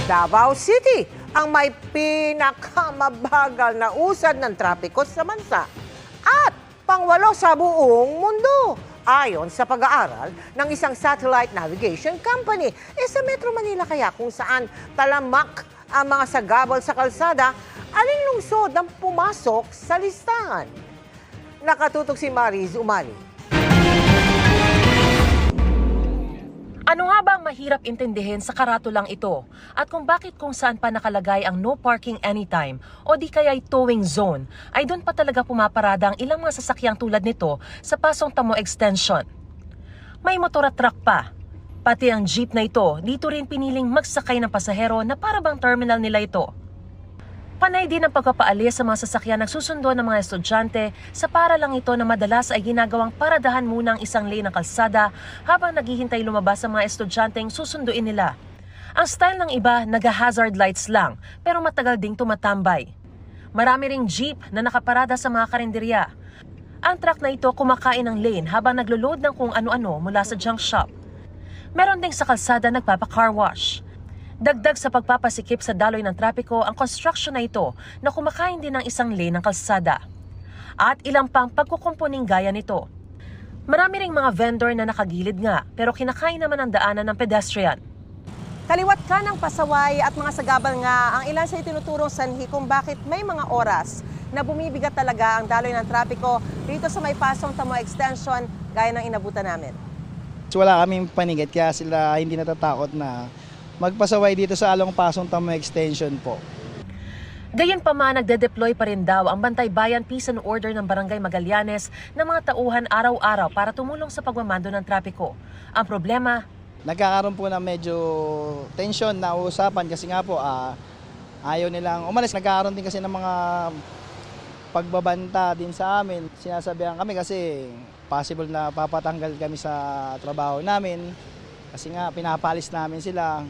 Davao City ang may pinakamabagal na usad ng trapiko sa bansa at pangwalo sa buong mundo. Ayon sa pag-aaral ng isang satellite navigation company, sa Metro Manila kaya kung saan talamak ang mga sagabal sa kalsada, aling lungsod ang pumasok sa listahan? Nakatutok si Mariz Umali. Ano nga ba ang mahirap intindihin sa karatulang ito? At kung bakit kung saan pa nakalagay ang no parking anytime o di kaya'y towing zone, ay doon pa talaga pumaparada ang ilang mga sasakyang tulad nito sa Pasong Tamo Extension. May motor at truck pa. Pati ang jeep na ito, dito rin piniling magsakay ng pasahero na para bang terminal nila ito. Panay din ang pagpapaalis sa mga sasakyan nagsusundo ng mga estudyante sa paralang ito na madalas ay ginagawang paradahan muna ang isang lane ng kalsada habang naghihintay lumabas ang mga estudyanteng susunduin nila. Ang style ng iba, nag-hazard lights lang pero matagal ding tumatambay. Marami ring jeep na nakaparada sa mga karinderya. Ang truck na ito kumakain ng lane habang naglo-load ng kung ano-ano mula sa junk shop. Meron ding sa kalsada nagpapa-car wash. Dagdag sa pagpapasikip sa daloy ng trapiko ang construction na ito na kumakain din ng isang lane ng kalsada. At ilang pang pagkukumpuning gaya nito. Marami ring mga vendor na nakagilid nga pero kinakain naman ang daanan ng pedestrian. Kaliwat ka ng pasaway at mga sagabal nga ang ilan sa itinuturong sanhi kung bakit may mga oras na bumibigat talaga ang daloy ng trapiko dito sa may Pasong Tamo Extension gaya ng inabutan namin. Wala kaming panigit kaya sila hindi natatakot na magpasaway dito sa Along Pasong Tamo Extension po. Gayunpaman, nagde-deploy pa rin daw ang Bantay Bayan Peace and Order ng Barangay Magallanes ng mga tauhan araw-araw para tumulong sa pagmamando ng trapiko. Ang problema, Nagkakaroon po ng medyo tension na usapan kasi nga po ayaw nilang umalis. Nagkakaroon din kasi ng mga pagbabanta din sa amin. Sinasabihan kami kasi possible na papatanggal kami sa trabaho namin kasi nga pinapalis namin sila.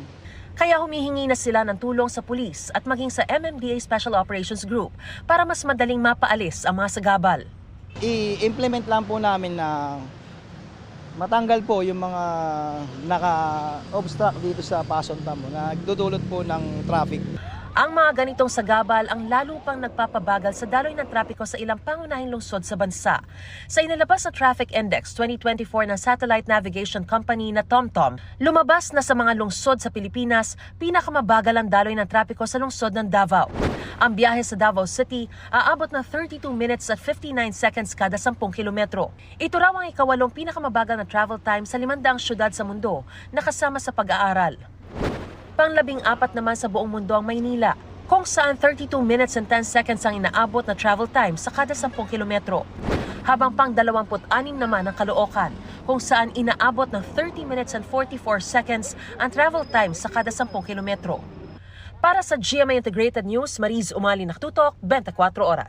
kaya humihingi na sila ng tulong sa pulis at maging sa MMDA Special Operations Group para mas madaling mapaalis ang mga sagabal. I-implement lang po namin na matanggal po yung mga naka-obstruct dito sa Pasong Tamo na nagdudulot po ng traffic. Ang mga ganitong sagabal ang lalo pang nagpapabagal sa daloy ng trapiko sa ilang pangunahing lungsod sa bansa. Sa inilabas na Traffic Index 2024 ng Satellite Navigation Company na TomTom, lumabas na sa mga lungsod sa Pilipinas, pinakamabagal ang daloy ng trapiko sa lungsod ng Davao. Ang biyahe sa Davao City aabot na 32 minutes at 59 seconds kada 10 kilometro. Ito raw ang ikawalong pinakamabagal na travel time sa 500 syudad sa mundo na kasama sa pag-aaral. Pang-14 naman sa buong mundo ang Maynila, kung saan 32 minutes and 10 seconds ang inaabot na travel time sa kada 10 kilometro. Habang pang-26 naman ang Caloocan, kung saan inaabot ng 30 minutes and 44 seconds ang travel time sa kada 10 kilometro. Para sa GMA Integrated News, Mariz Umali, Nakatutok, 24 Oras.